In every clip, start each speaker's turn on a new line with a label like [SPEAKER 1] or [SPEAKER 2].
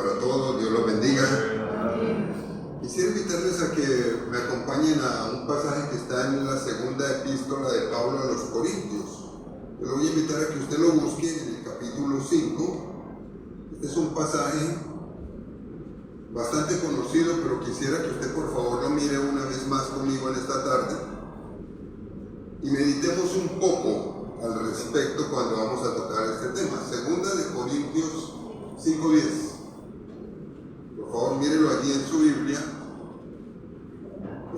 [SPEAKER 1] para todos, Dios los bendiga. Quisiera invitarles a que me acompañen a un pasaje que está en la segunda epístola de Pablo a los Corintios. Yo lo voy a invitar a que usted lo busque en el capítulo 5. Este es un pasaje bastante conocido, pero quisiera que usted por favor lo mire una vez más conmigo en esta tarde y meditemos un poco al respecto cuando vamos a tocar este tema. Segunda de Corintios 5:10. Por favor, mírelo allí en su Biblia.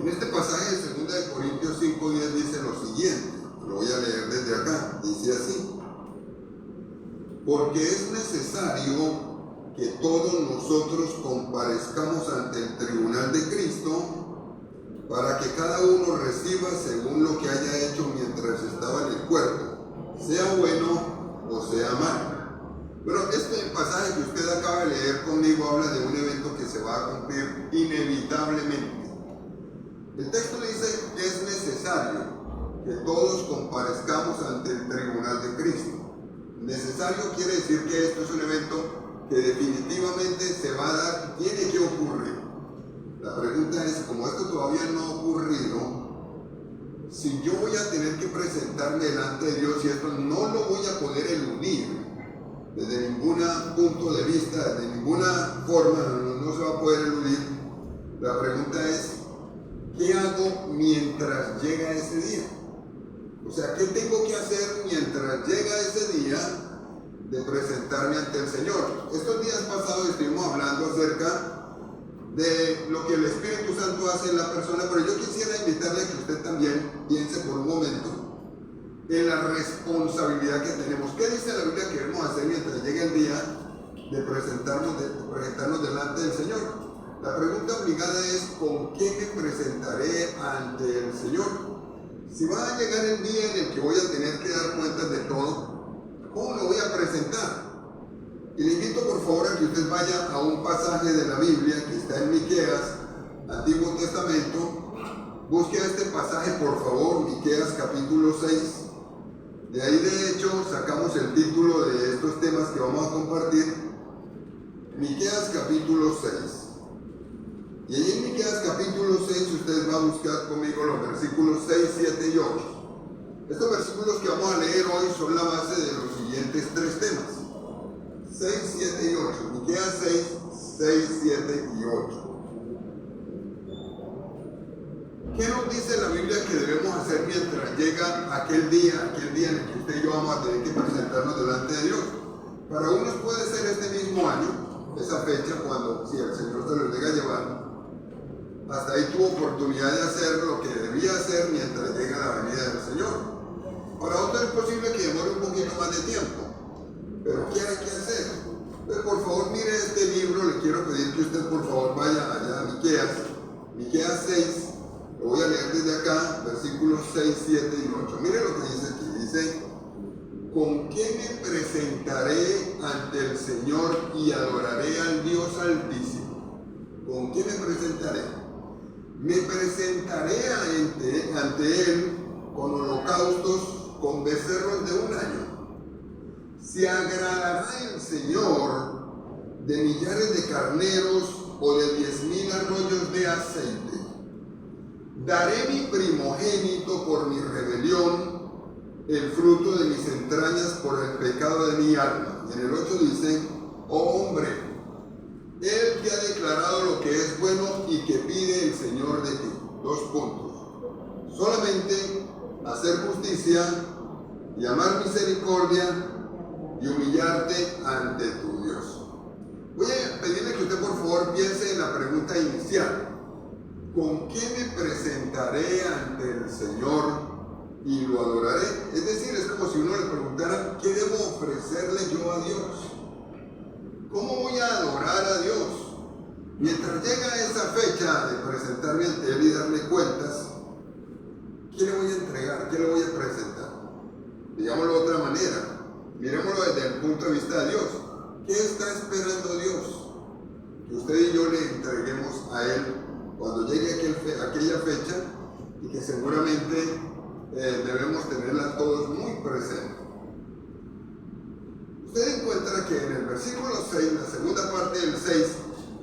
[SPEAKER 1] En este pasaje de Segunda de Corintios 5:10 dice lo siguiente. Lo voy a leer desde acá. Dice así: porque es necesario que todos nosotros comparezcamos ante el tribunal de Cristo, para que cada uno reciba según lo que haya hecho mientras estaba en el cuerpo, sea bueno o sea malo. Bueno, este pasaje que usted acaba de leer conmigo habla de un evento que se va a cumplir inevitablemente. El texto dice que es necesario que todos comparezcamos ante el tribunal de Cristo. Necesario quiere decir que esto es un evento que definitivamente se va a dar y tiene que ocurrir. La pregunta es, como esto todavía no ha ocurrido, si yo voy a tener que presentarme delante de Dios y esto no lo voy a poder eludir desde ningún punto de vista, de ninguna forma, no se va a poder eludir. La pregunta es, ¿qué hago mientras llega ese día? O sea, ¿qué tengo que hacer mientras llega ese día de presentarme ante el Señor? Estos días pasados estuvimos hablando acerca de lo que el Espíritu Santo hace en la persona, pero yo quisiera invitarle a que usted también piense por un momento en la responsabilidad que tenemos. ¿Qué dice la Biblia que debemos hacer mientras llegue el día de presentarnos delante del Señor? La pregunta obligada es, ¿con qué me presentaré ante el Señor? Si va a llegar el día en el que voy a tener que dar cuentas de todo, ¿cómo lo voy a presentar? Y le invito por favor a que usted vaya a un pasaje de la Biblia que está en Miqueas, Antiguo Testamento. Busque este pasaje por favor, Miqueas capítulo 6. De ahí de hecho sacamos el título de estos temas que vamos a compartir. Miqueas capítulo 6. Y ahí en Miqueas capítulo 6 usted va a buscar conmigo los versículos 6, 7 y 8. Estos versículos que vamos a leer hoy son la base de los siguientes tres temas: 6, 7 y 8. Miqueas 6, 6, 7 y 8. ¿Qué nos dice la Biblia que debemos hacer mientras llega aquel día en el que usted y yo vamos a tener que presentarnos delante de Dios? Para unos puede ser este mismo año, esa fecha, cuando si el Señor se lo llega a llevar. Hasta ahí tuvo oportunidad de hacer lo que debía hacer mientras llega la venida del Señor. Para otros es posible que demore un poquito más de tiempo. Pero ¿qué hay que hacer? Entonces, por favor, mire este libro. Le quiero pedir que usted, por favor, vaya allá a Miqueas 6. Lo voy a leer desde acá, versículos 6, 7 y 8. Mire lo que dice aquí. Dice: ¿con qué me presentaré ante el Señor y adoraré al Dios Altísimo? ¿Con qué me presentaré? Me presentaré ante Él con holocaustos, con becerros de un año. ¿Se agradará el Señor de millares de carneros o de 10,000 arroyos de aceite? Daré mi primogénito por mi rebelión, el fruto de mis entrañas por el pecado de mi alma. Y en el 8 dice: oh hombre, Él que ha declarado lo que es bueno y que pide el Señor de ti. 2 puntos. Solamente hacer justicia y amar misericordia y humillarte ante tu Dios. Voy a pedirle que usted por favor piense en la pregunta inicial: ¿con qué me presentaré ante el Señor y lo adoraré? Es decir, es como si uno le preguntara, ¿qué debo ofrecerle yo a Dios? ¿Cómo voy a adorar a Dios? Mientras llega esa fecha de presentarme ante Él y darle cuentas, ¿qué le voy a entregar? ¿Qué le voy a presentar? Digámoslo de otra manera, miremoslo desde el punto de vista de Dios. ¿Qué está esperando Dios? Que usted y yo le entreguemos a Él cuando llegue aquella fecha, y que seguramente debemos tenerla todos muy presentes. Usted encuentra que en el versículo 6, la segunda parte del 6, 6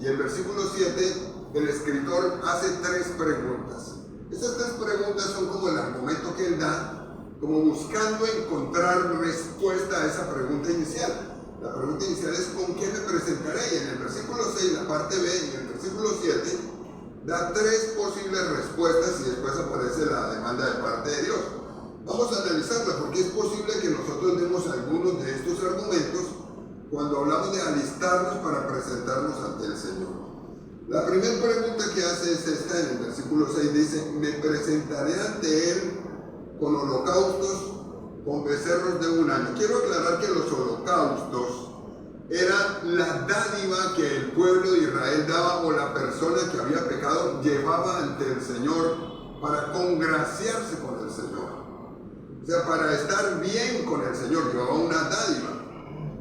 [SPEAKER 1] y el versículo 7, el escritor hace 3 preguntas. Estas 3 preguntas son como el argumento que él da, como buscando encontrar respuesta a esa pregunta inicial. La pregunta inicial es ¿con qué me presentaré? Y en el versículo 6, la parte B, y en el versículo 7, da 3 posibles respuestas y después aparece la demanda de parte de Dios. Vamos a analizarla porque es posible que nosotros demos algunos de estos argumentos cuando hablamos de alistarnos para presentarnos ante el Señor. La primera pregunta que hace es esta, en el versículo 6 dice, me presentaré ante Él con holocaustos, con becerros de un año. Quiero aclarar que los holocaustos era la dádiva que el pueblo de Israel daba o la persona que había pecado llevaba ante el Señor para congraciarse con el Señor. O sea, para estar bien con el Señor, llevaba una dádiva.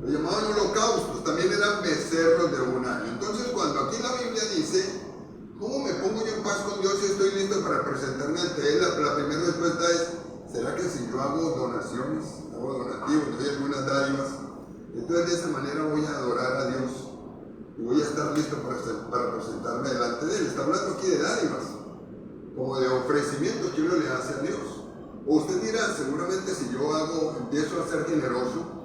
[SPEAKER 1] Lo llamaban holocaustos, también eran becerros de un año. Entonces, cuando aquí la Biblia dice, ¿cómo me pongo yo en paz con Dios si estoy listo para presentarme ante Él? La primera respuesta es, ¿será que si yo hago donaciones, hago donativos, doy algunas dádivas, entonces de esa manera voy a adorar a Dios y voy a estar listo para presentarme delante de Él? Está hablando aquí de dádivas, como de ofrecimientos que uno le hace a Dios. O usted dirá, seguramente si yo empiezo a ser generoso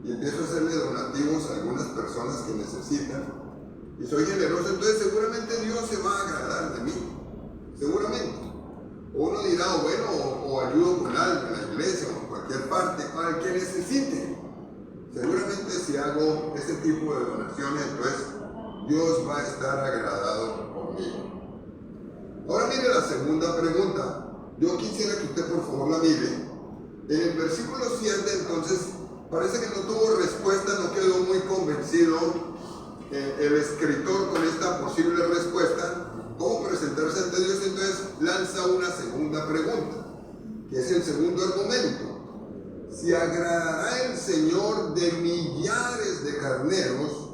[SPEAKER 1] y empiezo a hacerle donativos a algunas personas que necesitan y soy generoso, entonces seguramente Dios se va a agradar de mí, seguramente. O uno dirá, o ayudo con algo en la iglesia o en cualquier parte, al que necesite. Seguramente si hago ese tipo de donaciones, entonces Dios va a estar agradado conmigo. Ahora mire la segunda pregunta. Yo quisiera que usted por favor la mire. En el versículo 7 entonces parece que no tuvo respuesta, no quedó muy convencido el escritor con esta posible respuesta. ¿Cómo presentarse ante Dios? Entonces lanza una segunda pregunta, que es el segundo argumento. ¿Se agradará el Señor de millares de carneros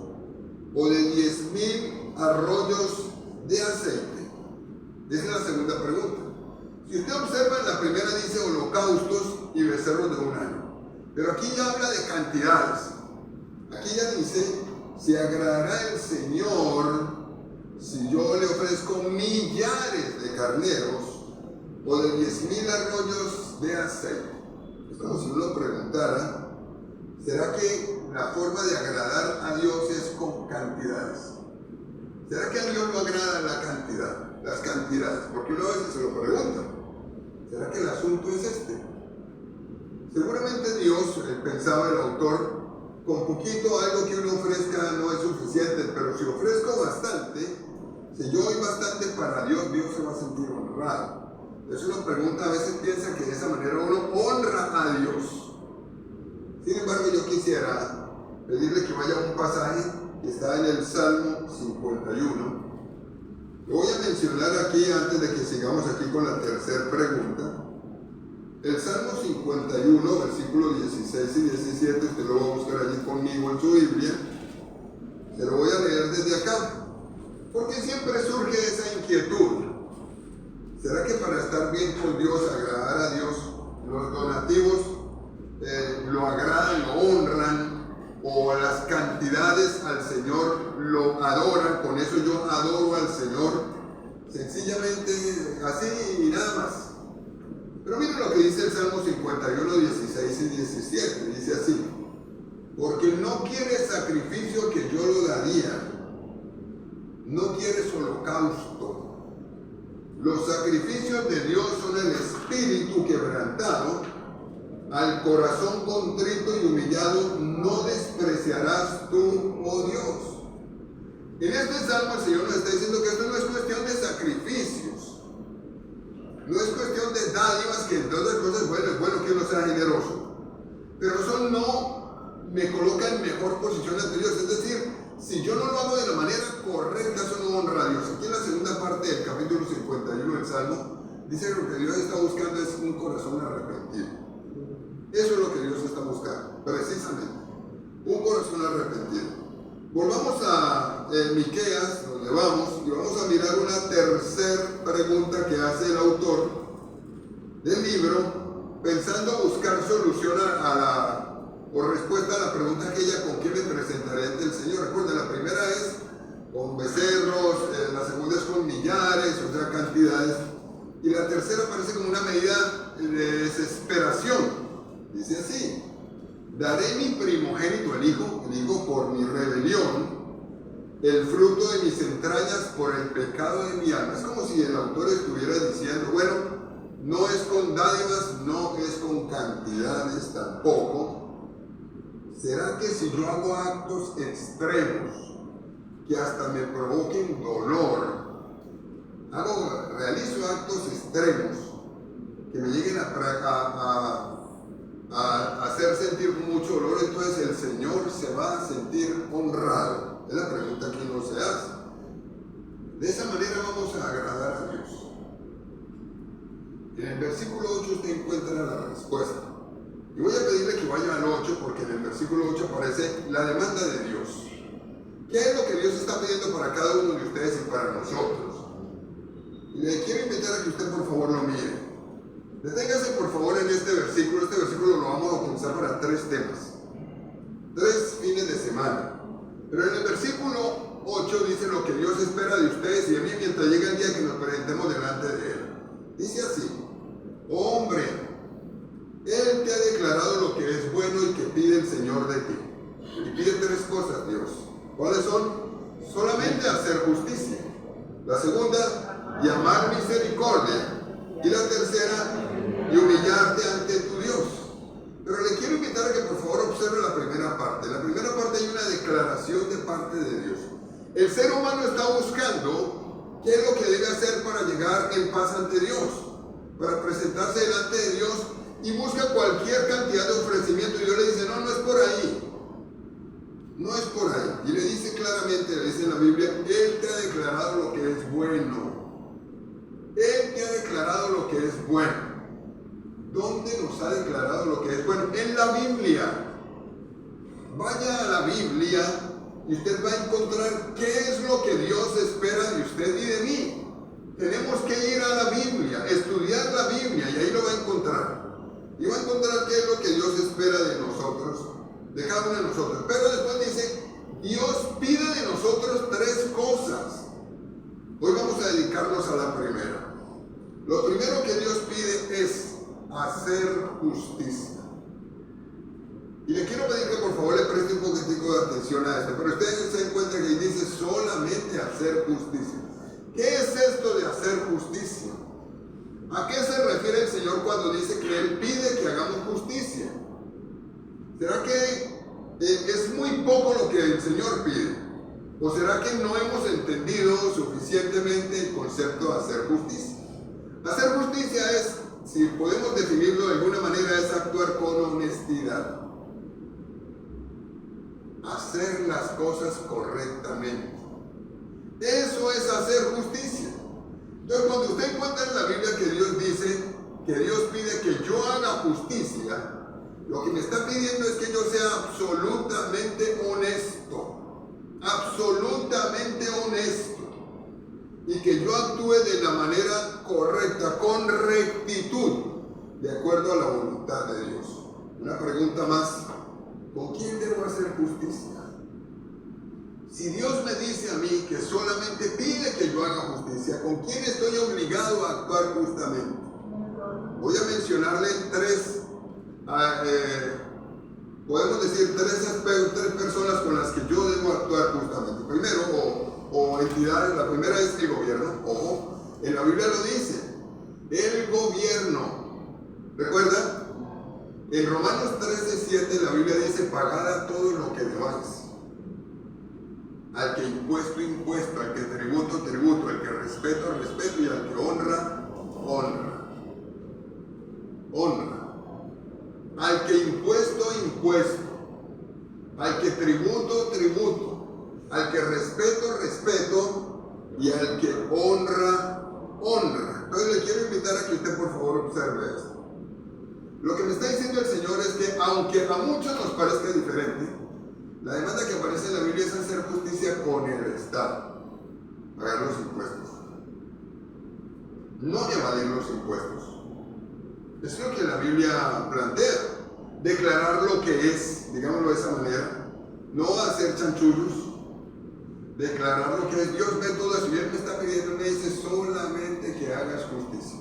[SPEAKER 1] o de 10,000 arroyos de aceite? Esa es la segunda pregunta. Si usted observa, en la primera dice holocaustos y becerros de un año. Pero aquí ya habla de cantidades. Aquí ya dice, ¿se agradará el Señor si yo le ofrezco millares de carneros o de 10,000 arroyos de aceite? Es como si uno preguntara, ¿será que la forma de agradar a Dios es con cantidades? ¿Será que a Dios lo agrada la cantidad? Las cantidades, porque uno a veces se lo pregunta. ¿Será que el asunto es este? Seguramente Dios, pensaba el autor, con poquito algo que uno ofrezca no es suficiente, pero si ofrezco bastante, si yo doy bastante para Dios, Dios se va a sentir honrado. Entonces uno pregunta, a veces piensa que de esa manera uno honra a Dios. Sin embargo, yo quisiera pedirle que vaya a un pasaje que está en el Salmo 51. Lo voy a mencionar aquí antes de que sigamos aquí con la tercera pregunta. El Salmo 51, versículos 16 y 17, usted lo va a buscar allí conmigo en su Biblia. Se lo voy a leer desde acá. Porque siempre surge esa inquietud. ¿Será que para estar bien con Dios, agradar a Dios, los donativos lo agradan, lo honran, o las cantidades al Señor lo adoran? Con eso yo adoro al Señor, sencillamente así y nada más. Pero miren lo que dice el Salmo 51, 16 y 17. Dice así: porque no quieres sacrificio que yo lo daría, no quieres holocausto. Los sacrificios de Dios son el espíritu quebrantado, al corazón contrito y humillado no despreciarás tú, oh Dios. En este salmo el Señor nos está diciendo que esto no es cuestión de sacrificios, no es cuestión de dádivas, que entre otras cosas es bueno que uno sea generoso, pero eso no me coloca en mejor posición ante Dios. Es decir, si yo no lo hago de la manera correcta, eso no honra a Dios. Aquí en la segunda parte del capítulo 51 del Salmo, dice que lo que Dios está buscando es un corazón arrepentido. Eso es lo que Dios está buscando, precisamente, un corazón arrepentido. Volvamos a Miqueas, donde vamos, y vamos a mirar una tercera pregunta que hace el autor del libro, pensando buscar solución o respuesta a la pregunta aquella: ¿con qué me presentaré ante el Señor? Recuerden, la primera es millares, otra cantidades. Y la tercera parece como una medida de desesperación. Dice así: daré mi primogénito, el hijo por mi rebelión, el fruto de mis entrañas por el pecado de mi alma. Es como si el autor estuviera diciendo, bueno, no es con dádivas, no es con cantidades tampoco. ¿Será que si yo hago actos extremos que hasta me provoquen dolor, realizo actos extremos que me lleguen a hacer sentir mucho dolor, entonces el Señor se va a sentir honrado? Es la pregunta que uno se hace. De esa manera vamos a agradar a Dios. En el versículo 8 usted encuentra la respuesta. Y voy a pedirle que vaya al 8, porque en el versículo 8 aparece la demanda de Dios. ¿Qué es lo que Dios está pidiendo para cada uno de ustedes y para nosotros? Y le quiero invitar a que usted por favor lo mire. Deténgase por favor en este versículo. Este versículo lo vamos a utilizar para 3 temas. 3 fines de semana. Pero en el versículo 8 dice lo que Dios espera de ustedes y de mí mientras llegue el día que nos presentemos delante de Él. Dice así: hombre, Él te ha declarado lo que es bueno y que pide el Señor de ti. Y pide 3 cosas, Dios. ¿Cuáles son? Solamente hacer justicia. La segunda, llamar misericordia. Y la tercera, y humillarte ante tu Dios. Pero le quiero invitar a que por favor observe la primera parte. En la primera parte hay una declaración de parte de Dios. El ser humano está buscando qué es lo que debe hacer para llegar en paz ante Dios, para presentarse delante de Dios, y busca cualquier cantidad de ofrecimiento. Y Dios le dice, no es por ahí. No es por ahí. Y le dice claramente, le dice en la Biblia, Él te ha declarado lo que es bueno. Él te ha declarado lo que es bueno. ¿Dónde nos ha declarado lo que es bueno? En la Biblia. Vaya a la Biblia y usted va a encontrar qué es lo que Dios espera de usted y de mí. Tenemos que ir a la Biblia, estudiar la Biblia, y ahí lo va a encontrar. Y va a encontrar qué es lo que Dios espera de nosotros, de cada uno de nosotros. Pero después dice, Dios pide de nosotros 3 cosas. Hoy vamos a dedicarnos a la primera. Lo primero que Dios pide es hacer justicia. Y le quiero pedir que por favor le preste un poquitico de atención a esto. Pero ustedes se dan cuenta que dice solamente hacer justicia. ¿Qué es esto de hacer justicia? ¿A qué se refiere el Señor cuando dice que Él pide que hagamos justicia? ¿Será que es muy poco lo que el Señor pide? ¿O será que no hemos entendido suficientemente el concepto de hacer justicia? Hacer justicia es, si podemos definirlo de alguna manera, es actuar con honestidad. Hacer las cosas correctamente. Eso es hacer justicia. Entonces, cuando usted encuentra en la Biblia que Dios dice que Dios pide que yo haga justicia, lo que me está pidiendo es que yo sea absolutamente honesto. Absolutamente honesto. Y que yo actúe de la manera correcta, con rectitud, de acuerdo a la voluntad de Dios. Una pregunta más: ¿con quién debo hacer justicia? Si Dios me dice a mí que solamente pide que yo haga justicia, ¿con quién estoy obligado a actuar justamente? Voy a mencionarle 3, podemos decir 3 personas con las que yo debo actuar justamente. Primero, o entidades, la primera es el gobierno. Ojo, en la Biblia lo dice, el gobierno. ¿Recuerda? En Romanos 13:7 la Biblia dice, pagad a todo lo que debáis. Al que impuesto, impuesto, al que tributo, tributo, al que respeto, respeto, y al que honra, honra. Honra. Al que impuesto, impuesto. Al que tributo, tributo. Al que respeto, respeto, y al que honra, honra. Entonces le quiero invitar a que usted por favor observe esto. Lo que me está diciendo el Señor es que aunque a muchos nos parezca diferente, la demanda que aparece en la Biblia es hacer justicia con el Estado, pagar los impuestos, no evadir los impuestos. Es lo que la Biblia plantea, declarar lo que es, digámoslo de esa manera, no hacer chanchullos, declarar lo que es. Dios ve todo eso y Él me está pidiendo, me dice solamente que hagas justicia.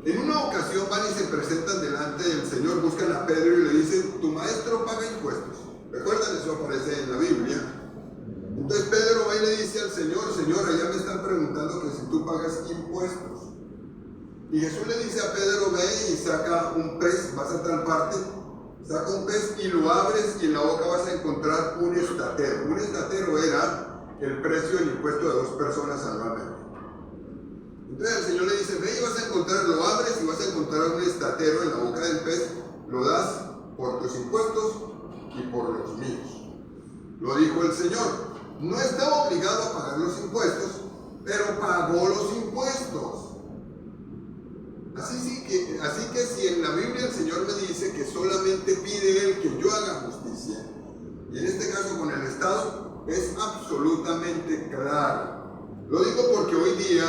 [SPEAKER 1] En una ocasión van y se presentan delante del Señor, buscan a Pedro y le dicen, tu maestro paga impuestos. ¿Recuerdan? Eso aparece en la Biblia. Entonces Pedro va y le dice al Señor, Señor, allá me están preguntando que si tú pagas impuestos. Y Jesús le dice a Pedro, ve y saca un pez, vas a tal parte, saca un pez y lo abres y en la boca vas a encontrar un estatero. Un estatero era el precio del impuesto de 2 personas anualmente. Entonces el Señor le dice, ve y vas a encontrar, lo abres y vas a encontrar un estatero en la boca del pez, lo das por tus impuestos y por los míos. Lo dijo el Señor. No estaba obligado a pagar los impuestos, pero pagó los impuestos. Así que si en la Biblia el Señor me dice que solamente pide Él que yo haga justicia, y en este caso con el Estado, es absolutamente claro. Lo digo porque hoy día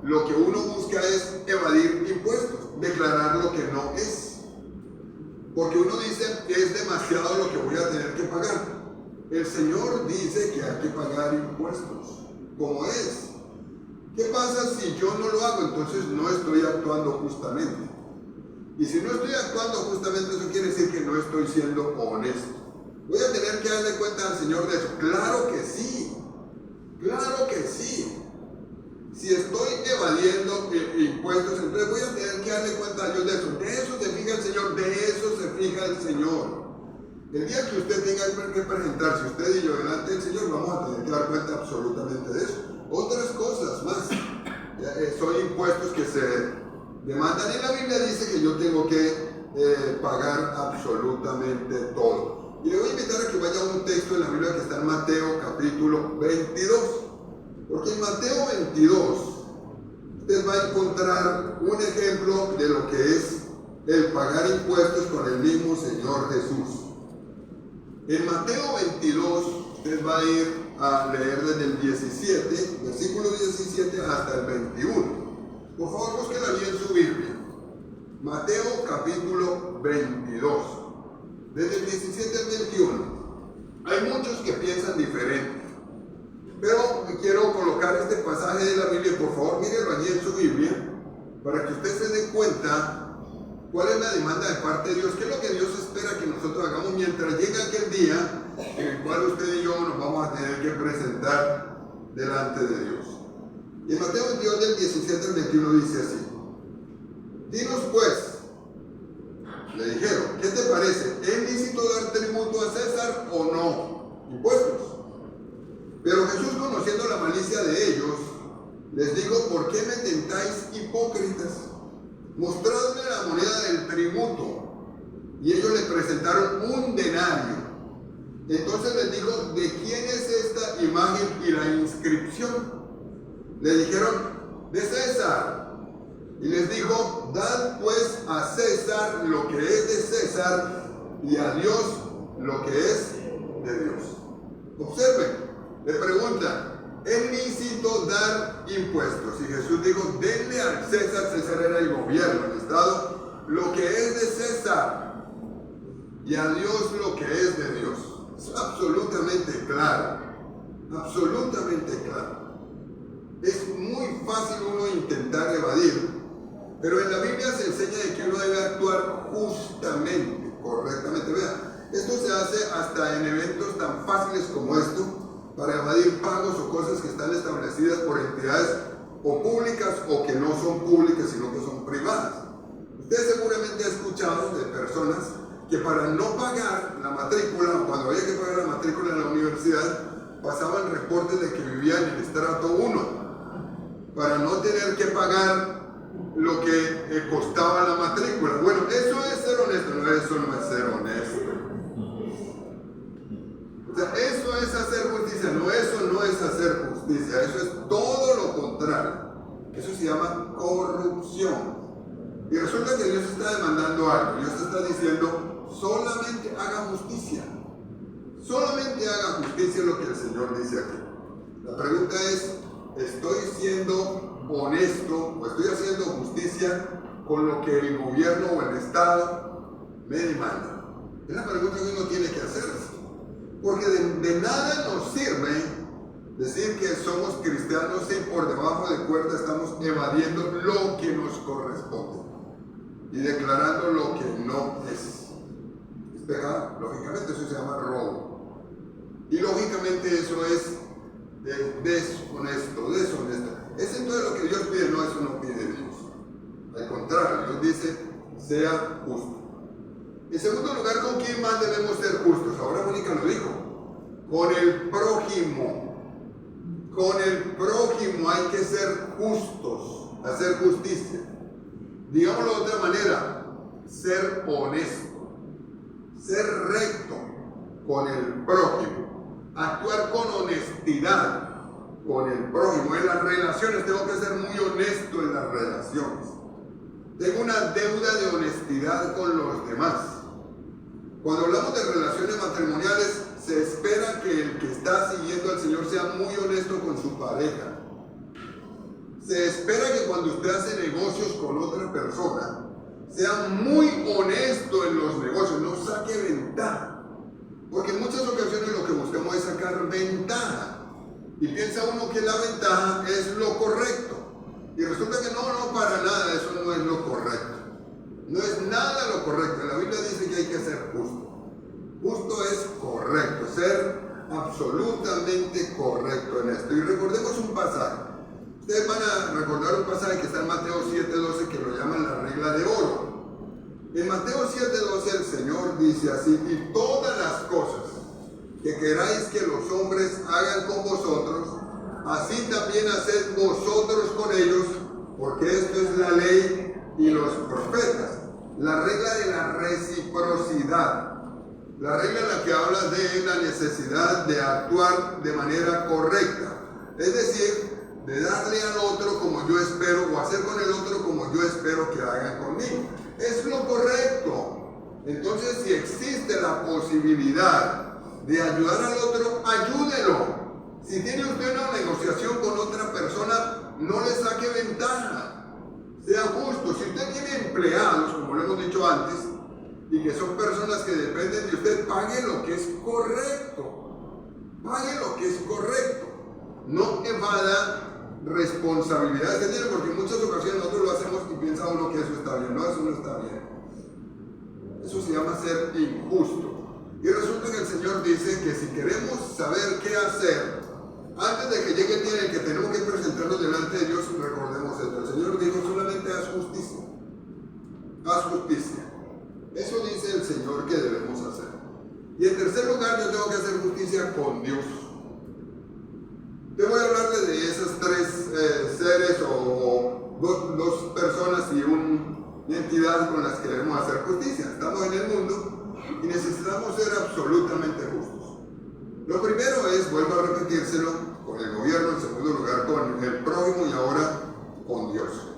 [SPEAKER 1] lo que uno busca es evadir impuestos, declarar lo que no es. Porque uno dice que es demasiado lo que voy a tener que pagar. El Señor dice que hay que pagar impuestos, como es. ¿Qué pasa si yo no lo hago? Entonces no estoy actuando justamente. Y si no estoy actuando justamente, eso quiere decir que no estoy siendo honesto. ¿Voy a tener que darle cuenta al Señor de eso? Claro que sí. Claro que sí. Si estoy evadiendo impuestos, entonces voy a tener que darle cuenta a Dios de eso. De eso se fija el Señor, de eso se fija el Señor. El día que usted tenga que presentarse, usted y yo delante del Señor, vamos a tener que dar cuenta absolutamente de eso. Otras cosas más, son impuestos que se demandan. En la Biblia dice que yo tengo que pagar absolutamente todo. Y le voy a invitar a que vaya a un texto en la Biblia que está en Mateo capítulo 22. Porque en Mateo 22 usted va a encontrar un ejemplo de lo que es el pagar impuestos con el mismo Señor Jesús. En Mateo 22 usted va a ir a leer desde el 17, versículo 17 hasta el 21. Por favor, búsquela bien en su Biblia. Mateo capítulo 22, desde el 17 al 21. Hay muchos que piensan diferente, pero quiero colocar este pasaje de la Biblia. Por favor, mírelo allí en su Biblia, para que usted se dé cuenta cuál es la demanda de parte de Dios, qué es lo que Dios espera que nosotros hagamos mientras llega aquel día en el cual usted y yo nos vamos a tener que presentar delante de Dios. Y en Mateo 22 del 17 al 21 dice así: dinos pues, le dijeron, ¿qué te parece? ¿Es lícito dar tributo a César o no? Impuestos. Pero Jesús, conociendo la malicia de ellos, les dijo, ¿por qué me tentáis, hipócritas? Mostradme la moneda del tributo. Y ellos le presentaron un denario. Entonces les dijo, ¿de quién es esta imagen y la inscripción? Le dijeron, de César. Y les dijo, dad pues a César lo que es de César y a Dios lo que es de Dios. Observen, le preguntan, ¿es lícito dar impuestos? Y Jesús dijo, denle al César, César era el gobierno, el Estado, lo que es de César y a Dios lo que es de Dios. Es absolutamente claro, absolutamente claro. Es muy fácil uno intentar evadir, pero en la Biblia se enseña de que uno debe actuar justamente, correctamente. Vea, esto se hace hasta en eventos tan fáciles como esto, para evadir pagos o cosas que están establecidas por entidades o públicas o que no son públicas sino que son privadas. Usted seguramente ha escuchado de personas que para no pagar la matrícula, cuando había que pagar la matrícula en la universidad, pasaban reportes de que vivían en el estrato 1 para no tener que pagar lo que costaba la matrícula. Bueno, eso es ser honesto. No, eso no es ser honesto. O sea, eso es hacer justicia. No, eso no es hacer justicia. Eso es todo lo contrario. Eso se llama corrupción. Y resulta que Dios está demandando algo. Dios está diciendo, solamente haga justicia. Solamente haga justicia, lo que el Señor dice aquí. La pregunta es, ¿estoy siendo honesto o estoy haciendo justicia con lo que el gobierno o el Estado me demanda? Es la pregunta que uno tiene que hacerse. Porque de nada nos sirve Decir que somos cristianos y por debajo de cuerda estamos evadiendo lo que nos corresponde y declarando lo que no es. Es pecado, lógicamente eso se llama robo. Y lógicamente eso es deshonesto, deshonesto. Es entonces lo que Dios pide, no, eso no pide Dios. Al contrario, Dios dice, sea justo. En segundo lugar, ¿con quién más debemos ser justos? Ahora Mónica lo dijo, con el prójimo. Con el prójimo hay que ser justos, hacer justicia. Digámoslo de otra manera, ser honesto, ser recto con el prójimo, actuar con honestidad con el prójimo. En las relaciones tengo que ser muy honesto en las relaciones. Tengo una deuda de honestidad con los demás. Cuando hablamos de relaciones matrimoniales, se espera que el que está siguiendo al Señor sea muy honesto con su pareja. Se espera que cuando usted hace negocios con otra persona, sea muy honesto en los negocios, no saque ventaja. Porque en muchas ocasiones lo que buscamos es sacar ventaja. Y piensa uno que la ventaja es lo correcto. Y resulta que no, para nada, eso no es lo correcto. No es nada lo correcto. La Biblia dice que hay que ser justo. Justo es correcto, ser absolutamente correcto en esto. Y recordemos un pasaje. Ustedes van a recordar un pasaje que está en Mateo 7:12 que lo llaman la regla de oro. En Mateo 7:12 el Señor dice así: y todas las cosas que queráis que los hombres hagan con vosotros, así también haced vosotros con ellos, porque esto es la ley y los profetas. La regla de la reciprocidad. La regla en la que habla de la necesidad de actuar de manera correcta. Es decir, de darle al otro como yo espero, o hacer con el otro como yo espero que hagan conmigo. Es lo correcto. Entonces, si existe la posibilidad de ayudar al otro, ayúdelo. Si tiene usted una negociación con otra persona, no le saque ventaja. Sea justo. Si usted tiene empleados, como lo hemos dicho antes, y que son personas que dependen de usted, pague lo que es correcto. Pague lo que es correcto. No evada responsabilidades que tiene, porque en muchas ocasiones nosotros lo hacemos y piensa uno que eso está bien. No, eso no está bien. Eso se llama ser injusto. Y resulta que el Señor dice que si queremos saber qué hacer, antes de que llegue el día en el que tenemos que presentarnos delante de Dios, recordemos esto. El Señor dijo: solamente haz justicia. Haz justicia. Eso dice el Señor que debemos hacer. Y en tercer lugar, yo tengo que hacer justicia con Dios. Yo voy a hablarles de esas tres seres o dos personas y una entidad con las que debemos hacer justicia. Estamos en el mundo y necesitamos ser absolutamente justos. Lo primero es, vuelvo a repetírselo, con el gobierno, en segundo lugar con el prójimo y ahora con Dios.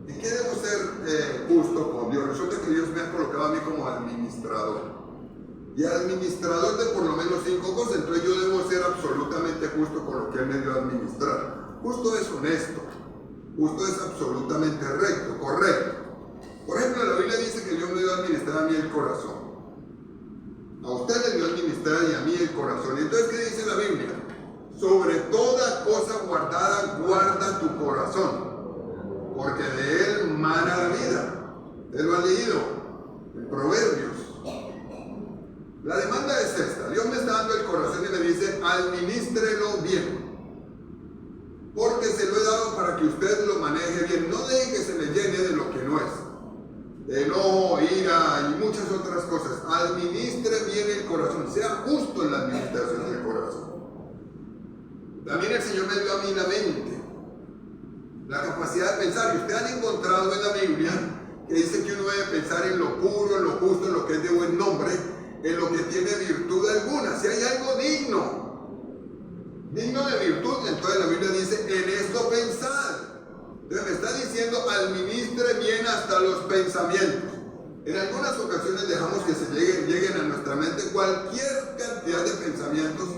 [SPEAKER 1] ¿En qué debo ser justo con Dios? Resulta que Dios me ha colocado a mí como administrador. Y administrador de por lo menos 5 cosas. Entonces yo debo ser absolutamente justo con lo que Él me dio a administrar. Justo es honesto. Justo es absolutamente recto, correcto. Por ejemplo, la Biblia dice que Dios me dio a administrar a mí el corazón. A usted le dio a administrar y a mí el corazón. Y entonces, ¿qué dice la Biblia? Sobre toda cosa guardada, guarda tu corazón, porque de él mana la vida. Él lo ha leído en Proverbios. La demanda es esta. Dios me está dando el corazón y me dice: administrelo bien, porque se lo he dado para que usted lo maneje bien. No deje que se le llene de lo que no es, enojo, ira y muchas otras cosas. Administre bien el corazón, sea justo en la administración del corazón. También el Señor me dio a mí la mente, la capacidad de pensar. Y ustedes han encontrado en la Biblia que dice que uno debe pensar en lo puro, en lo justo, en lo que es de buen nombre, en lo que tiene virtud alguna. Si hay algo digno de virtud, entonces la Biblia dice: en esto pensad. Entonces me está diciendo: administre bien hasta los pensamientos. En algunas ocasiones dejamos que se lleguen a nuestra mente cualquier cantidad de pensamientos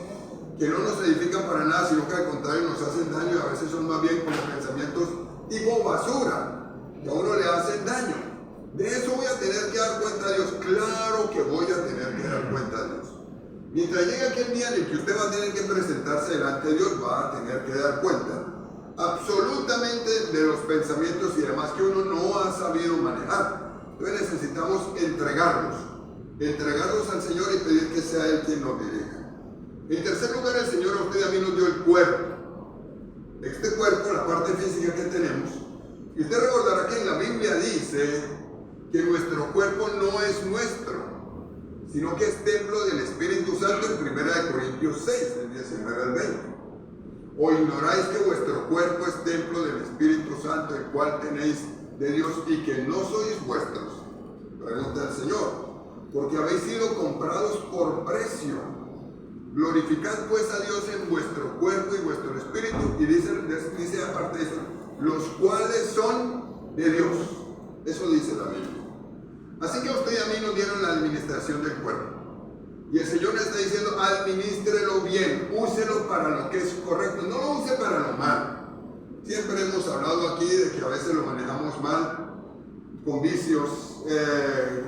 [SPEAKER 1] que no nos edifican para nada, sino que al contrario nos hacen daño, y a veces son más bien como pensamientos tipo basura, que a uno le hacen daño. De eso voy a tener que dar cuenta a Dios. Claro que voy a tener que dar cuenta a Dios. Mientras llegue aquel día en el que usted va a tener que presentarse delante de Dios, va a tener que dar cuenta absolutamente de los pensamientos y demás que uno no ha sabido manejar. Entonces necesitamos entregarlos al Señor y pedir que sea Él quien nos dirija. En tercer lugar, el Señor a usted y a mí nos dio el cuerpo. Este cuerpo, la parte física que tenemos, y usted recordará que en la Biblia dice que nuestro cuerpo no es nuestro, sino que es templo del Espíritu Santo en 1 Corintios 6, del 19 al 20. ¿O ignoráis que vuestro cuerpo es templo del Espíritu Santo, el cual tenéis de Dios y que no sois vuestros? Pregunta el Señor. Porque habéis sido comprados por precio. Glorificad pues a Dios en vuestro cuerpo y vuestro espíritu. Y dice aparte de eso, los cuales son de Dios. Eso dice la Biblia. Así que a usted y a mí nos dieron la administración del cuerpo. Y el Señor le está diciendo, administrelo bien, úselo para lo que es correcto, no lo use para lo malo. Siempre hemos hablado aquí de que a veces lo manejamos mal, con vicios,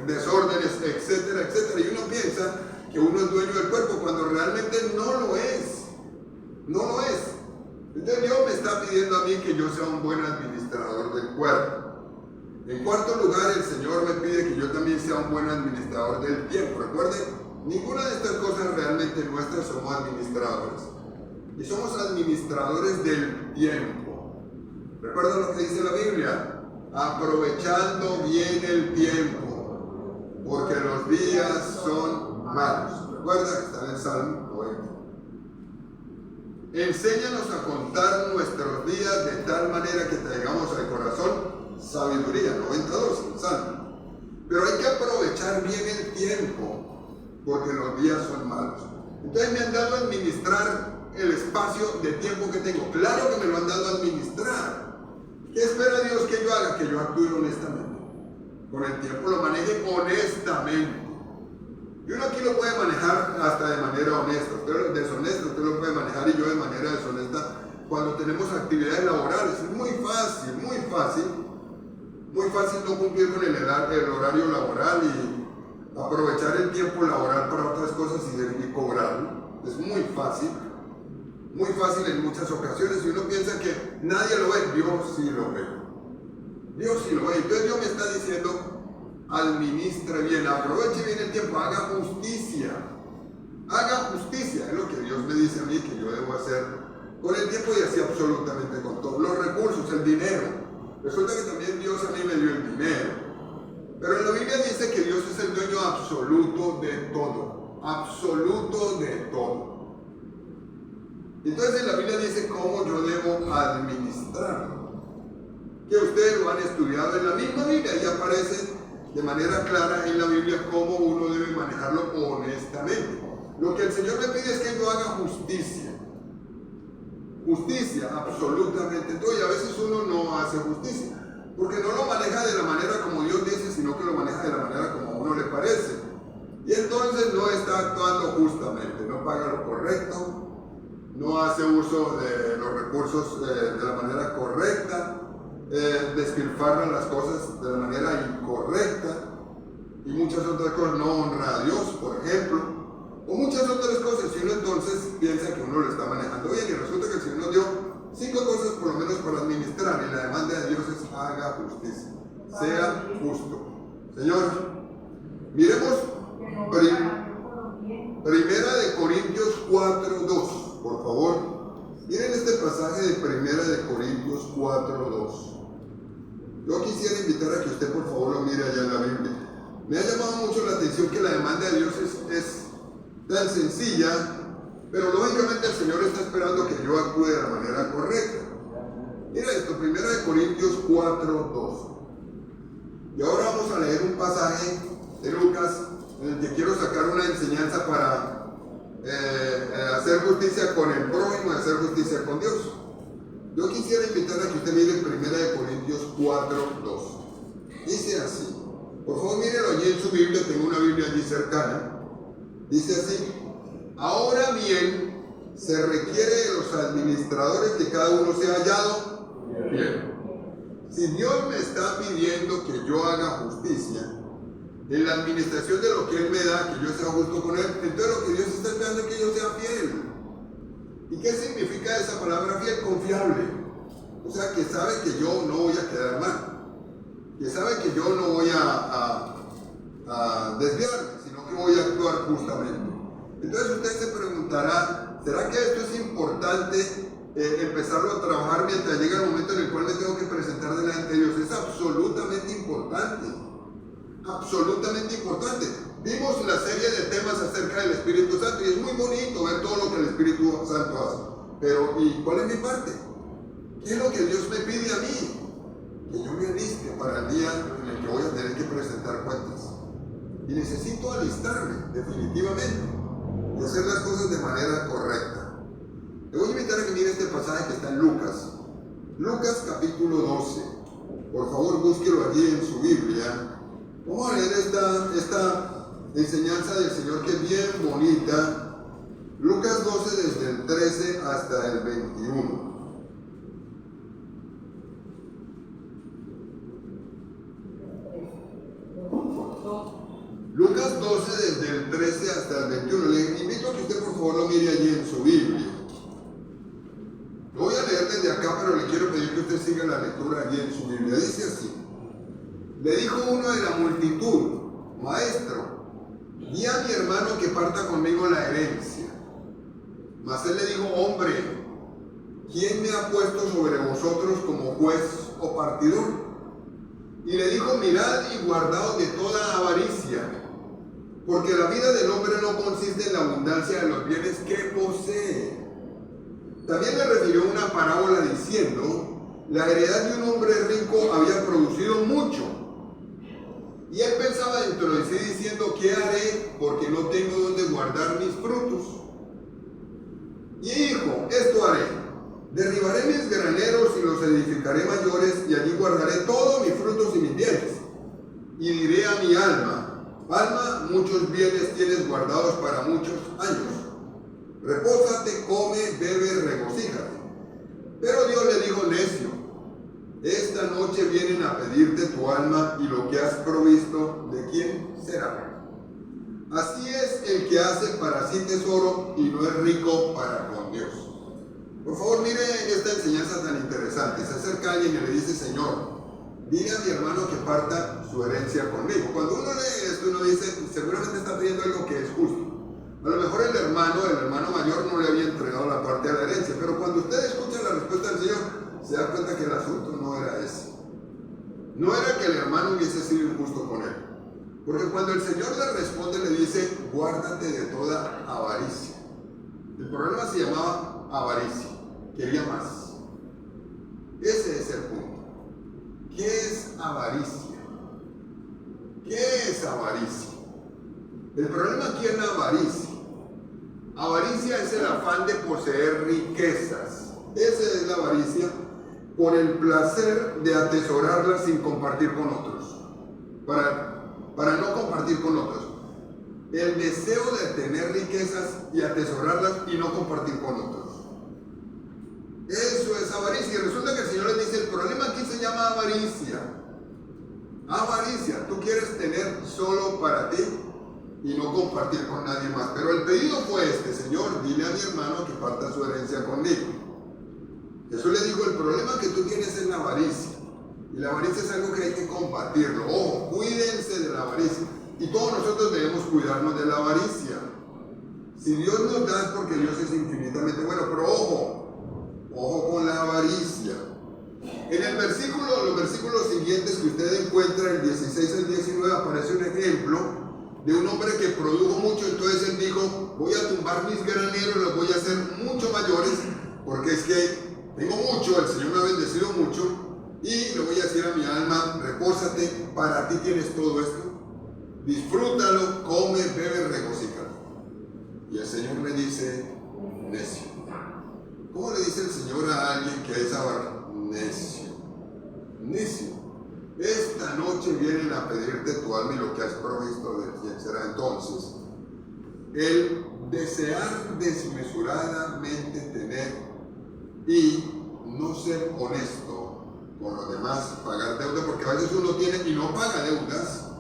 [SPEAKER 1] desórdenes, etcétera, etcétera. Y uno piensa que uno es dueño del cuerpo cuando realmente no lo es. No lo es. Entonces Dios me está pidiendo a mí que yo sea un buen administrador del cuerpo. En cuarto lugar, el Señor me pide que yo también sea un buen administrador del tiempo. Recuerden, ninguna de estas cosas realmente nuestras, somos administradores. Y somos administradores del tiempo. ¿Recuerdan lo que dice la Biblia? Aprovechando bien el tiempo, porque los días son malos. Recuerda que está en el Salmo 90. Enséñanos a contar nuestros días de tal manera que traigamos al corazón sabiduría, 92, el Salmo. Pero hay que aprovechar bien el tiempo, porque los días son malos. Entonces me han dado a administrar el espacio de tiempo que tengo. Claro que me lo han dado a administrar. ¿Qué espera Dios que yo haga? Que yo actúe honestamente. Con el tiempo lo maneje honestamente. Y uno aquí lo puede manejar hasta de manera honesta. Usted deshonesto, usted lo puede manejar y yo de manera deshonesta cuando tenemos actividades laborales. Es muy fácil, muy fácil. Muy fácil no cumplir con el horario laboral y aprovechar el tiempo laboral para otras cosas y cobrarlo. Es muy fácil en muchas ocasiones y uno piensa que nadie lo ve. Dios sí lo ve. Dios sí lo ve. Entonces Dios me está diciendo, administre bien, aproveche bien el tiempo, haga justicia. Haga justicia, es lo que Dios me dice a mí que yo debo hacer con el tiempo y así absolutamente con todos los recursos, el dinero. Resulta que también Dios a mí me dio el dinero. Pero en la Biblia dice que Dios es el dueño absoluto de todo. Absoluto de todo. Entonces en la Biblia dice cómo yo debo administrarlo. Que ustedes lo han estudiado en la misma Biblia y aparece de manera clara en la Biblia cómo uno debe manejarlo honestamente. Lo que el Señor me pide es que yo haga justicia. Justicia, absolutamente todo. Y a veces uno no hace justicia, porque no lo maneja de la manera como Dios dice, sino que lo maneja de la manera como a uno le parece. Y entonces no está actuando justamente, no paga lo correcto, no hace uso de los recursos de la manera correcta, despilfarra las cosas de la manera incorrecta, y muchas otras cosas, no honra a Dios, por ejemplo. O muchas otras cosas, y uno entonces piensa que uno lo está manejando bien, y resulta que el Señor nos dio 5 cosas por lo menos para administrar, y la demanda de Dios es haga justicia, sea justo. Señor, miremos Primera de Corintios 4:2, por favor. Miren este pasaje de Primera de Corintios 4:2. Yo quisiera invitar a que usted por favor lo mire allá en la Biblia. Me ha llamado mucho la atención que la demanda de Dios es tan sencilla, pero lógicamente el Señor está esperando que yo actúe de la manera correcta. Mira esto, 1 Corintios 4:2. Y ahora vamos a leer un pasaje de Lucas en el que quiero sacar una enseñanza para hacer justicia con el prójimo y hacer justicia con Dios. Yo quisiera invitar a que usted mire 1 Corintios 4:2. Dice así. Por favor, mírelo allí en su Biblia, tengo una Biblia allí cercana. Dice así: ahora bien, se requiere de los administradores que cada uno sea hallado bien. Si Dios me está pidiendo que yo haga justicia, en la administración de lo que Él me da, que yo sea justo con Él. Entonces lo que Dios está esperando es que yo sea fiel. ¿Y qué significa esa palabra fiel? Confiable. O sea, que sabe que yo no voy a quedar mal, que sabe que yo no voy a desviarme, sino que voy a actuar justamente. Entonces usted se preguntará, ¿será que esto es importante empezarlo a trabajar mientras llega el momento en el cual me tengo que presentar delante de Dios? Es absolutamente importante, absolutamente importante. Vimos la serie de temas acerca del Espíritu Santo y es muy bonito ver todo lo que el Espíritu Santo hace. Pero, ¿y cuál es mi parte? ¿Qué es lo que Dios me pide a mí? Que yo me aliste para el día en el que voy a tener que presentar cuentas. Y necesito alistarme, definitivamente, y hacer las cosas de manera correcta. Le voy a invitar a que mire este pasaje que está en Lucas. Lucas capítulo 12. Por favor, búsquelo allí en su Biblia. Vamos a leer esta enseñanza del Señor que es bien bonita. Lucas 12 desde el 13 hasta el 21. Lucas 12 desde el 13 hasta el 21. Le invito a que usted por favor lo mire allí en su Biblia. Lo voy a leer desde acá, pero le quiero pedir que usted siga la lectura allí en su Biblia. Dice así: le dijo uno de la multitud: Maestro, di a mi hermano que parta conmigo la herencia. Mas él le dijo: Hombre, ¿quién me ha puesto sobre vosotros como juez o partidor? Y le dijo: mirad y guardaos de toda avaricia, porque la vida del hombre no consiste en la abundancia de los bienes que posee. También le refirió una parábola diciendo: la heredad de un hombre rico había producido mucho. Y él pensaba dentro de sí diciendo: ¿qué haré? Porque no tengo donde guardar mis frutos. Y dijo: esto haré. Derribaré mis graneros y los edificaré mayores, y allí guardaré todos mis frutos y mis bienes. Y diré a mi alma: alma, muchos bienes tienes guardados para muchos años. Repósate, come, bebe, regocíjate. Pero Dios le dijo: necio, esta noche vienen a pedirte tu alma, y lo que has provisto, ¿de quién será? Así es el que hace para sí tesoro y no es rico para con Dios. Por favor, mire esta enseñanza tan interesante. Se acerca alguien y le dice: Señor, dile a mi hermano que parta su herencia conmigo. Cuando uno lee esto, uno dice: seguramente está pidiendo algo que es justo. A lo mejor el hermano mayor no le había entregado la parte de la herencia, pero cuando usted escucha la respuesta del Señor, se da cuenta que el asunto no era ese. No era que el hermano hubiese sido injusto con él. Porque cuando el Señor le responde, le dice: guárdate de toda avaricia. El problema se llamaba avaricia. Quería más. Ese es el punto. ¿Qué es avaricia? ¿Qué es avaricia? El problema aquí es la avaricia. Avaricia es el afán de poseer riquezas. Esa es la avaricia, por el placer de atesorarlas sin compartir con otros. Para no compartir con otros. El deseo de tener riquezas y atesorarlas y no compartir con otros. Eso es avaricia. Y resulta que el Señor les dice: el problema aquí se llama avaricia. Avaricia. Tú quieres tener solo para ti y no compartir con nadie más. Pero el pedido fue este: Señor, dile a mi hermano que parta su herencia conmigo. Jesús le dijo: el problema que tú tienes es la avaricia. Y la avaricia es algo que hay que combatirlo. Ojo, cuídense de la avaricia. Y todos nosotros debemos cuidarnos de la avaricia. Si Dios nos da es porque Dios es infinitamente bueno. Pero ojo con la avaricia. En los versículos siguientes que usted encuentra, el 16 al 19, aparece un ejemplo de un hombre que produjo mucho. Entonces él dijo: voy a tumbar mis graneros, los voy a hacer mucho mayores, porque es que tengo mucho, el Señor me ha bendecido mucho, y le voy a decir a mi alma: repósate, para ti tienes todo esto, disfrútalo, come, bebe, regocíjate. Y el Señor le dice: necio. ¿Cómo le dice el Señor a alguien que es avaro? Necio. Necio. Esta noche vienen a pedirte tu alma y lo que has provisto, ¿de quién será? Entonces, el desear desmesuradamente tener y no ser honesto con los demás, pagar deuda, porque a veces uno tiene y no paga deudas.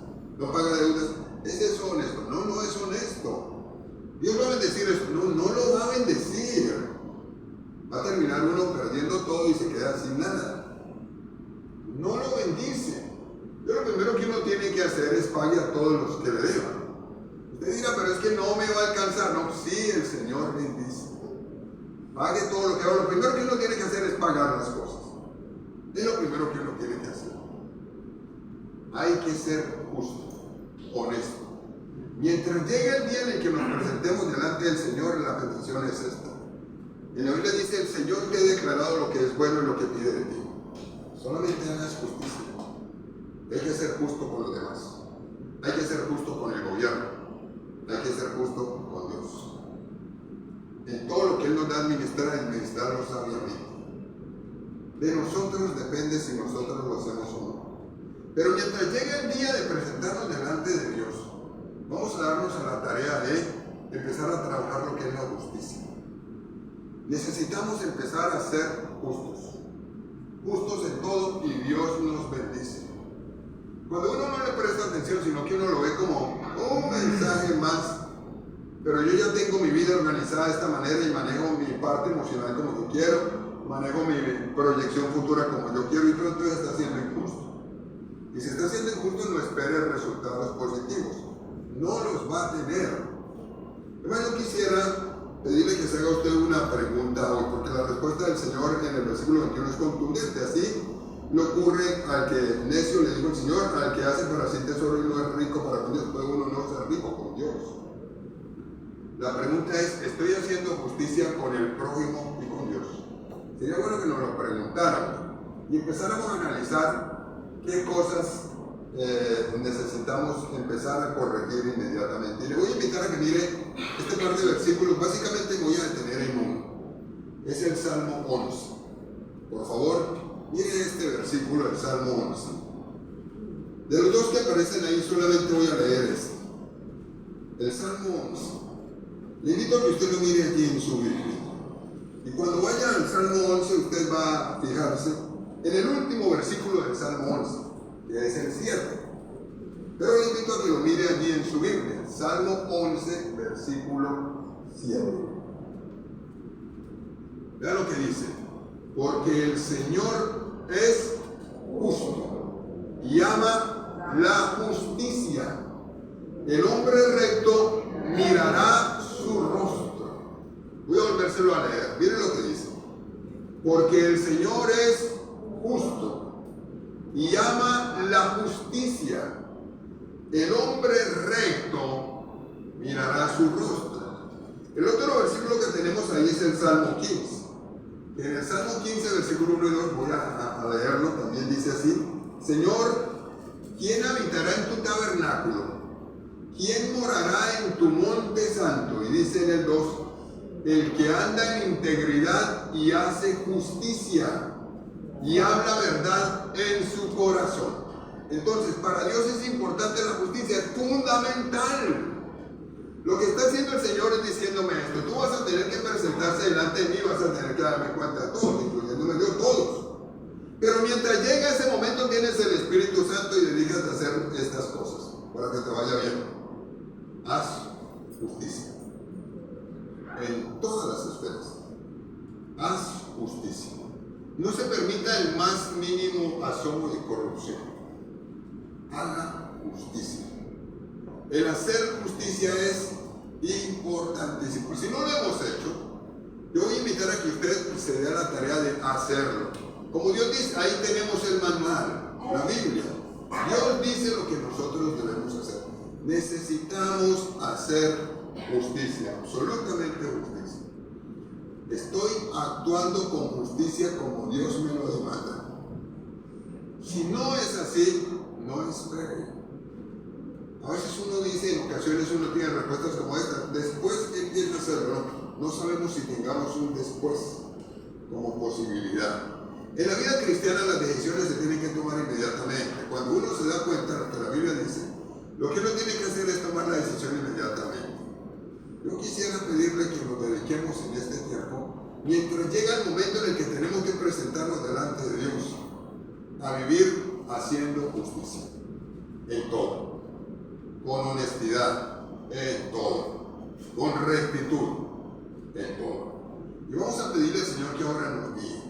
[SPEAKER 1] no paga deudas, ¿es eso honesto? No, no es honesto. Dios va a bendecir eso, no, no lo va a bendecir. Va a terminar uno perdiendo todo y se queda sin nada. No lo bendice. Pero lo primero que uno tiene que hacer es pagar a todos los que le deban. Usted dirá, pero es que no me va a alcanzar. No, sí, el Señor bendice. Pague todo lo que haga. Lo primero que uno tiene que hacer es pagar las cosas. Es lo primero que uno tiene que hacer. Hay que ser justo, honesto. Mientras llegue el día en el que nos presentemos delante del Señor, la petición es esta. En la Biblia dice, el Señor te ha declarado lo que es bueno y lo que pide de ti. Solamente hagas justicia. Hay que ser justo con los demás. Hay que ser justo con el gobierno. Hay que ser justo con Dios. En todo lo que Él nos da a administrarlo sabiamente. De nosotros depende si nosotros lo hacemos o no. Pero mientras llegue el día de presentarnos delante de Dios, vamos a darnos a la tarea de empezar a trabajar lo que es la justicia. Necesitamos empezar a ser justos. Justos en todo y Dios nos bendice. Cuando uno no le presta atención, sino que uno lo ve como un mensaje más, pero yo ya tengo mi vida organizada de esta manera y manejo mi parte emocional como yo quiero, manejo mi proyección futura como yo quiero y todo esto está siendo injusto. Y si está siendo injusto, no espere resultados positivos. No los va a tener. Además, yo quisiera pedirle que se haga usted una pregunta hoy, porque la respuesta del Señor en el versículo 21 es contundente. Así le ocurre al que necio, le dijo el Señor, al que hace para sí tesoro y no es rico para con Dios, puede uno no ser rico con Dios. La pregunta es, ¿estoy haciendo justicia con el prójimo y con Dios? Sería bueno que nos lo preguntáramos y empezáramos a analizar qué cosas necesitamos empezar a corregir inmediatamente. Y le voy a invitar a que mire este par de versículos. Básicamente me voy a detener en uno. Es el Salmo 11. Por favor, mire este versículo del Salmo 11. De los dos que aparecen ahí, solamente voy a leer este. El Salmo 11. Le invito a que usted lo mire aquí en su Biblia. Y cuando vaya al Salmo 11, usted va a fijarse en el último versículo del Salmo 11, que es el 7. Pero le invito a que lo mire allí en su Biblia. Salmo 11, versículo 7. Vea lo que dice. Porque el Señor es justo y ama la justicia. El hombre recto mirará su rostro. Voy a volvérselo a leer. Miren lo que dice. Porque el Señor es justo y ama la justicia. El hombre recto mirará su rostro. El otro versículo que tenemos ahí es el Salmo 15. En el Salmo 15, versículo 1 y 2, voy a leerlo, también dice así. Señor, ¿quién habitará en tu tabernáculo? ¿Quién morará en tu monte santo? Y dice en el 2, el que anda en integridad y hace justicia y habla verdad en su corazón. Entonces, para Dios es importante la justicia, es fundamental. Lo que está haciendo el Señor es diciéndome esto: tú vas a tener que presentarse delante de mí, vas a tener que darme cuenta de todos, incluyéndome yo, todos. Pero mientras llega ese momento, tienes el Espíritu Santo y dedicas a hacer estas cosas para que te vaya bien. Haz justicia en todas las esferas. Haz justicia. No se permita el más mínimo asomo de corrupción. Haga justicia. El hacer justicia es importantísimo. Si no lo hemos hecho, yo voy a invitar a que usted se dé a la tarea de hacerlo. Como Dios dice, ahí tenemos el manual, la Biblia. Dios dice lo que nosotros debemos hacer. Necesitamos hacer justicia, absolutamente justicia. Estoy actuando con justicia como Dios me lo demanda. Si no es así, no espere. A veces uno dice, en ocasiones uno tiene respuestas como esta, después empieza a hacerlo. No sabemos si tengamos un después como posibilidad. En la vida cristiana las decisiones se tienen que tomar inmediatamente. Cuando uno se da cuenta de lo que la Biblia dice, lo que uno tiene que hacer es tomar la decisión inmediatamente. Yo quisiera pedirle que nos dediquemos en este tiempo, mientras llega el momento en el que tenemos que presentarnos delante de Dios, a vivir haciendo justicia en todo. con honestidad en todo, con rectitud en todo. Y vamos a pedirle al Señor que ahora nos guíe.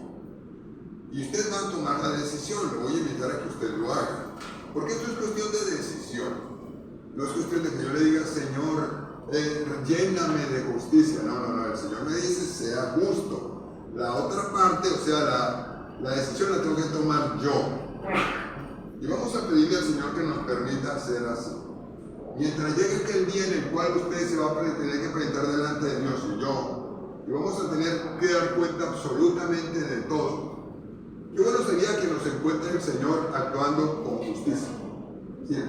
[SPEAKER 1] Y usted va a tomar la decisión, le voy a invitar a que usted lo haga. Porque esto es cuestión de decisión. No es cuestión de que yo le diga, Señor, lléname de justicia. No, el Señor me dice, sea justo. La otra parte, o sea, la decisión la tengo que tomar yo. Y vamos a pedirle al Señor que nos permita hacer así. Mientras llegue aquel día en el cual usted se va a tener que presentar delante de Dios y yo, y vamos a tener que dar cuenta absolutamente de todo, qué bueno sería que nos encuentre el Señor actuando con justicia. ¿Sí?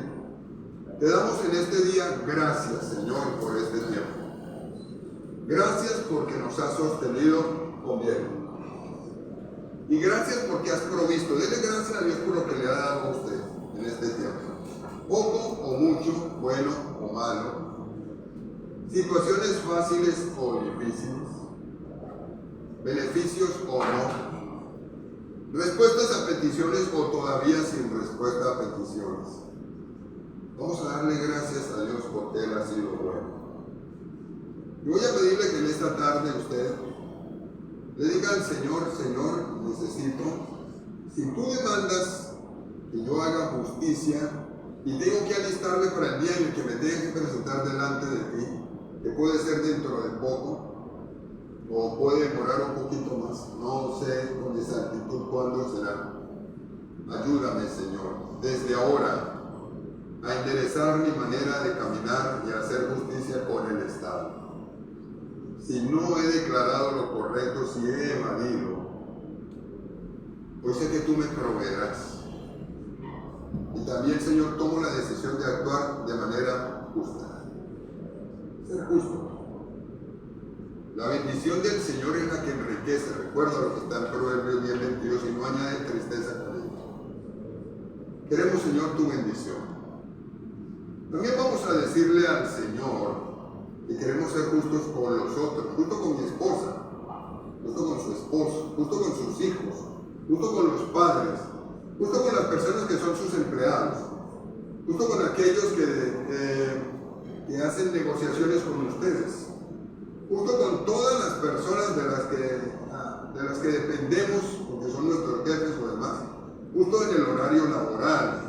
[SPEAKER 1] Te damos en este día gracias, Señor, por este tiempo. Gracias porque nos has sostenido con bien. Y gracias porque has provisto. Dele gracias a Dios por lo que le ha dado a usted en este tiempo. Poco o mucho, bueno o malo. Situaciones fáciles o difíciles. Beneficios o no. Respuestas a peticiones o todavía sin respuesta a peticiones. Vamos a darle gracias a Dios porque Él ha sido bueno. Y voy a pedirle que en esta tarde usted le diga al Señor, Señor, necesito, si tú demandas que yo haga justicia y tengo que alistarme para el día en el que me tenga que presentar delante de ti, que puede ser dentro de poco, o puede demorar un poquito más, no sé con exactitud cuándo será. Ayúdame, Señor, desde ahora a enderezar mi manera de caminar y hacer justicia con el Estado. Si no he declarado lo correcto, si he evadido, hoy sé que tú me proveerás. Y también, Señor, tomo la decisión de actuar de manera justa. Ser justo. La bendición del Señor es la que enriquece. Recuerda lo que está en Proverbios 10:22 y no añade tristeza con ello. Queremos, Señor, tu bendición. También vamos a decirle al Señor que queremos ser justos con los otros, justo con mi esposa, justo con su esposo, justo con sus hijos, justo con los padres, justo con las personas que son sus empleados, justo con aquellos que hacen negociaciones con ustedes, justo con todas las personas de las que dependemos, porque son nuestros jefes o demás, justo en el horario laboral,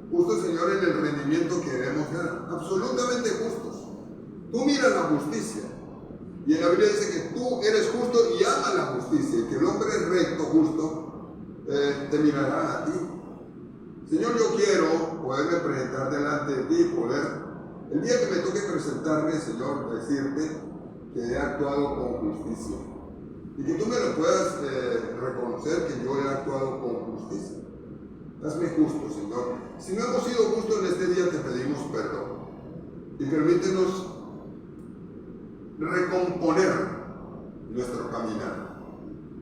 [SPEAKER 1] justo, Señor, en el rendimiento que debemos dar, absolutamente justos. Tú miras la justicia, y en la Biblia dice que tú eres justo y amas la justicia, y que el hombre recto, justo, te mirará a ti. Señor, yo quiero poderme presentar delante de ti, el día que me toque presentarme, Señor, decirte que he actuado con justicia, y que tú me lo puedas reconocer que yo he actuado con justicia. Hazme justo, Señor. Si no hemos sido justos en este día, te pedimos perdón, y permítenos recomponer nuestro caminar.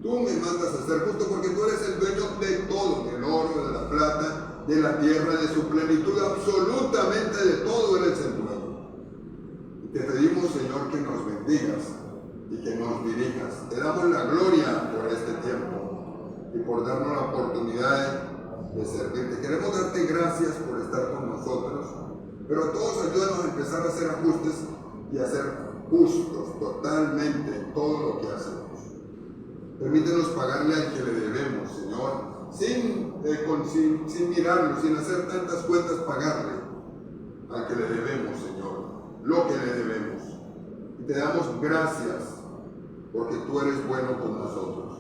[SPEAKER 1] Tú me mandas a ser justo porque tú eres el dueño de todo, del oro, de la plata, de la tierra, de su plenitud, absolutamente de todo eres el dueño. Y te pedimos, Señor, que nos bendigas y que nos dirijas. Te damos la gloria por este tiempo y por darnos la oportunidad de servirte. Queremos darte gracias por estar con nosotros, pero a todos ayúdanos a empezar a hacer ajustes y a ser justos totalmente en todo lo que hacemos. Permítenos pagarle al que le debemos, Señor, sin mirarlo, sin hacer tantas cuentas, pagarle al que le debemos, Señor, lo que le debemos. Y te damos gracias porque tú eres bueno con nosotros.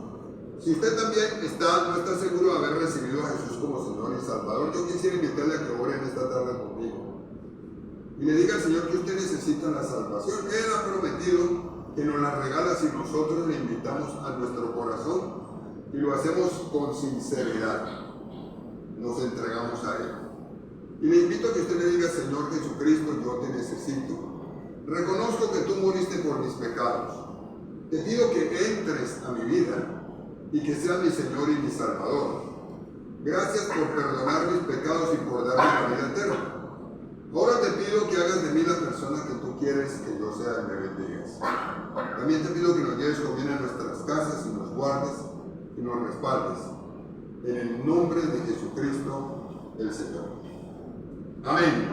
[SPEAKER 1] Si usted también no está seguro de haber recibido a Jesús como Señor y Salvador, yo quisiera invitarle a que ore en esta tarde conmigo y le diga al Señor que usted necesita la salvación. Él ha prometido que nos la regala si nosotros le invitamos a nuestro corazón y lo hacemos con sinceridad. Nos entregamos a Él. Y le invito a que usted le diga: Señor Jesucristo, yo te necesito. Reconozco que tú moriste por mis pecados. Te pido que entres a mi vida y que seas mi Señor y mi Salvador. Gracias por perdonar mis pecados y por darme la vida eterna. Ahora te pido que hagas de mí la persona que tú quieres que yo sea y me bendigas. También te pido que nos lleves con bien a nuestras casas y nos guardes y nos respaldes. En el nombre de Jesucristo, el Señor. Amén.